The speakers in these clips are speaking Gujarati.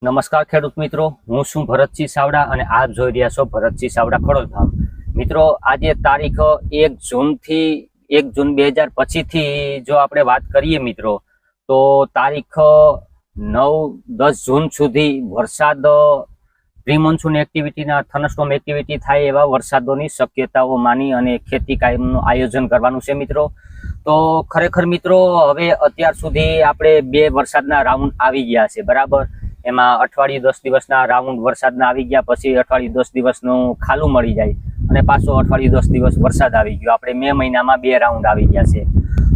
નમસ્કાર ખેડૂત મિત્રો, હું છું ભરતસિંહ સાવડા અને આપ જોઈ રહ્યા છો ભરતસિંહ સાવડા ખડોલ ફાર્મ. મિત્રો, આજે તારીખ 1 જૂન 2025 જો આપણે વાત કરીએ મિત્રો, તો તારીખ 9-10 જૂન સુધી વરસાદ પ્રી મોન્સૂન એક્ટિવિટીના થનસ્ટોર્મ એક્ટિવિટી થાય એવા વરસાદોની શક્યતાઓ માની અને ખેતી કાયમનું આયોજન કરવાનું છે મિત્રો. તો ખરેખર મિત્રો, હવે અત્યાર સુધી આપણે 2 વરસાદના રાઉન્ડ આવી ગયા છે, બરાબર. એમાં અઠવાડિયું 10 દિવસના રાઉન્ડ વરસાદના આવી ગયા, પછી અઠવાડિયું 10 દિવસનું ખાલું મળી જાય અને પાછો અઠવાડિયું 10 દિવસ વરસાદ આવી ગયો. આપણે મે મહિનામાં 2 રાઉન્ડ આવી ગયા છે.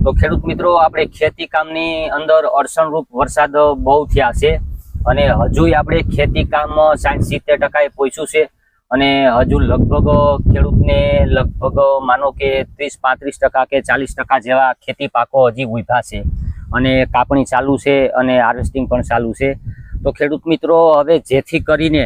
તો ખેડૂત મિત્રો, આપણે ખેતી કામની અંદર અડચણરૂપ વરસાદ બહુ થયા છે અને હજુ આપણે ખેતી કામ 60-70% પહોંચ્યું છે અને હજુ લગભગ ખેડૂતને લગભગ માનો કે 30-35% કે 40% જેવા ખેતી પાકો હજી ઉભા છે અને કાપણી ચાલુ છે અને હાર્વેસ્ટિંગ પણ ચાલુ છે. તો ખેડૂત મિત્રો, હવે જેથી કરીને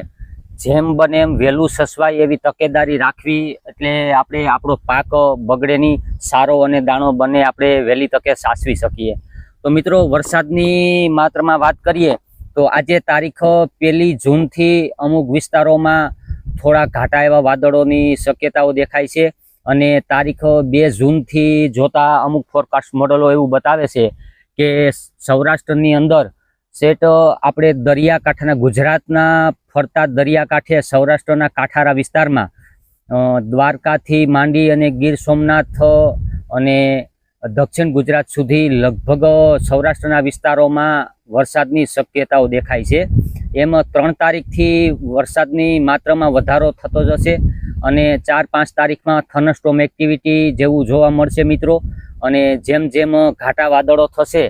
જેમ બને એમ વહેલું સસવાય એવી તકેદારી રાખવી, એટલે આપણે આપણો પાક બગડે નહીં, સારો અને દાણો બને આપણે વહેલી તકે સાચવી શકીએ. તો મિત્રો, વરસાદની માત્રામાં વાત કરીએ તો આજે તારીખ 1 જૂનથી અમુક વિસ્તારોમાં થોડા ઘાટા એવા વાદળોની શક્યતાઓ દેખાય છે અને તારીખ 2 જૂનથી જોતા અમુક ફોરકાસ્ટ મોડલો એવું બતાવે છે કે સૌરાષ્ટ્રની અંદર સેટ આપણે દરિયાકાંઠાના ગુજરાતના ફરતા દરિયાકાંઠે સૌરાષ્ટ્રના કાંઠારા વિસ્તારમાં દ્વારકાથી માંડી અને ગીર સોમનાથ અને દક્ષિણ ગુજરાત સુધી લગભગ સૌરાષ્ટ્રના વિસ્તારોમાં વરસાદની શક્યતાઓ દેખાય છે. એમાં 3 તારીખથી વરસાદની માત્રામાં વધારો થતો જશે અને 4-5 તારીખમાં થનસ્ટોર્મ એક્ટિવિટી જેવું જોવા મળશે મિત્રો. અને જેમ જેમ ઘાટા વાદળો થશે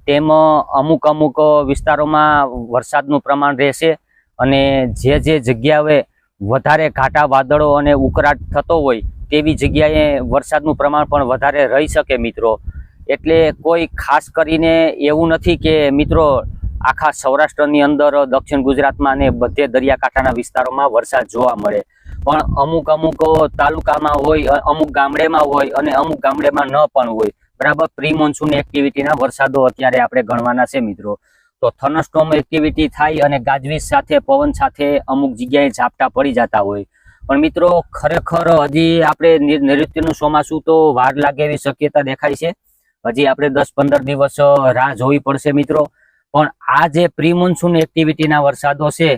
તેમ અમુક વિસ્તારોમાં વરસાદનું પ્રમાણ રહેશે અને જે જગ્યાએ વધારે ઘાટા વાદળો અને ઉકળાટ થતો હોય તેવી જગ્યાએ વરસાદનું પ્રમાણ પણ વધારે રહી શકે મિત્રો. એટલે કોઈ ખાસ કરીને એવું નથી કે મિત્રો આખા સૌરાષ્ટ્રની અંદર, દક્ષિણ ગુજરાતમાં અને બધે દરિયાકાંઠાના વિસ્તારોમાં વરસાદ જોવા મળે, પણ અમુક તાલુકામાં હોય, અમુક ગામડેમાં હોય અને અમુક ગામડેમાં ન પણ હોય, બરાબર. પ્રી મોન્સૂન એક્ટિવિટીના વરસાદો અત્યારે આપણે ગણવાના છે મિત્રો. તો થનસ્ટોર્મ એક્ટિવિટી થાય અને ગાજવીજ સાથે, પવન સાથે અમુક જગ્યાએ ઝાપટા પડી જતા હોય, પણ મિત્રો ખરેખર હજી આપણે નૈઋત્યનું ચોમાસું તો વાર લાગે એવી શક્યતા દેખાય છે. હજી આપણે 10-15 દિવસ રાહ જોવી પડશે મિત્રો. પણ આ જે પ્રી મોન્સૂન એક્ટિવિટીના વરસાદો છે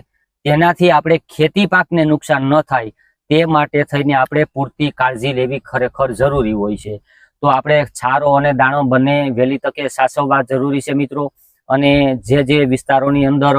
તેનાથી આપણે ખેતી પાકને નુકસાન ન થાય તે માટે થઈને આપણે પૂરતી કાળજી લેવી ખરેખર જરૂરી હોય છે. તો આપણે છારો અને દાણો બંને વહેલી તકે સાચવવા જરૂરી છે મિત્રો. અને જે વિસ્તારોની અંદર